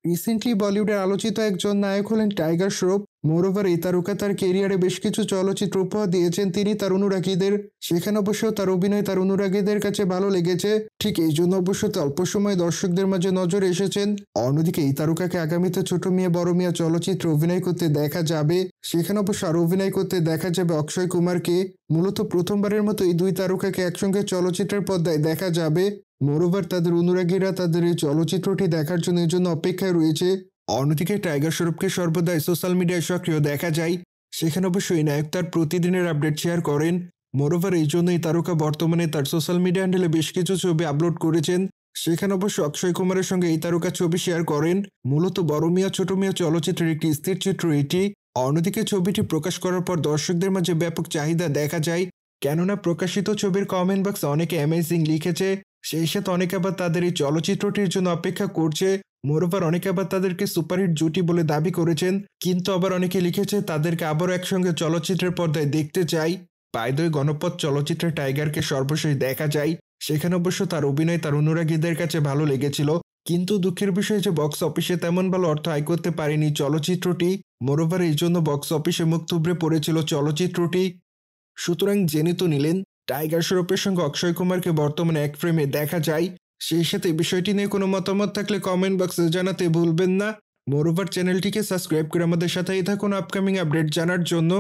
Recently বলিউডের আলোচিত একজন নায়ক হলেন টাইগার শ্রফ। মোরওভার এই তারকা তার কেরিয়ারে বেশ কিছু চলচ্চিত্র উপহার দিয়েছেন তিনি তার অনুরাগীদের। সেখানে অবশ্য তার অভিনয় তার অনুরাগীদের কাছে ভালো লেগেছে। ঠিক এই জন্য অবশ্য অল্প সময় দর্শকদের মাঝে নজরে এসেছেন। অন্যদিকে এই তারকাকে আগামীতে ছোট মিয়া বড় মিয়া চলচ্চিত্রে অভিনয় করতে দেখা যাবে। সেখানে অবশ্য আরও অভিনয় করতে দেখা যাবে অক্ষয় কুমারকে। মূলত প্রথমবারের মতো এই দুই তারকাকে একসঙ্গে চলচ্চিত্রের পর্দায় দেখা যাবে। মোরওভার তাদের অনুরাগীরা তাদের এই চলচ্চিত্রটি দেখার জন্য এই জন্য অপেক্ষায় রয়েছে। অন্যদিকে টাইগার শ্রফকে সর্বদাই সোশ্যাল মিডিয়ায় সক্রিয় দেখা যায়। সেখানে অবশ্যই নায়ক তার প্রতিদিনের আপডেট শেয়ার করেন। মোরওভার এই জন্যই তারকা বর্তমানে তার সোশ্যাল মিডিয়া হ্যান্ডেলে বেশ কিছু ছবি আপলোড করেছেন। সেখানে অবশ্য অক্ষয় কুমারের সঙ্গে এই তারকা ছবি শেয়ার করেন। মূলত বড় মিয়া ছোট মিয়া চলচ্চিত্রের একটি স্থির চিত্র এটি। অন্যদিকে ছবিটি প্রকাশ করার পর দর্শকদের মাঝে ব্যাপক চাহিদা দেখা যায়। কেননা প্রকাশিত ছবির কমেন্ট বক্সে অনেকে অ্যামেজিং লিখেছে। সেই সাথে অনেকে আবার তাদের এই চলচ্চিত্রটির জন্য অপেক্ষা করছে। মোরওভার অনেকে আবার তাদেরকে সুপারহিট জুটি বলে দাবি করেছেন, কিন্তু আবার অনেকে লিখেছে তাদেরকে আবারও একসঙ্গে চলচ্চিত্রের পর্দায় দেখতে চাই। বাই দ্য ওয়ে, গণপথ চলচ্চিত্রে টাইগারকে সর্বশেষ দেখা যায়। সেখানে অবশ্য তার অভিনয় তার অনুরাগীদের কাছে ভালো লেগেছিল, কিন্তু দুঃখের বিষয় যে বক্স অফিসে তেমন ভালো অর্থ আয় করতে পারেনি চলচ্চিত্রটি। মোরওভার এই জন্য বক্স অফিসে মুখ থুবড়ে পড়েছিল চলচ্চিত্রটি। সুতরাং জেনে তো নিলেন, টাইগার শ্রফের সঙ্গে অক্ষয় কুমারকে বর্তমানে এক ফ্রেমে দেখা যায়। সেই সাথে বিষয়টি নিয়ে কোনো মতামত থাকলে কমেন্ট বক্সে জানাতে ভুলবেন না। মোরওভার চ্যানেলটিকে সাবস্ক্রাইব করে আমাদের সাথেই থাকুন আপকামিং আপডেট জানার জন্য।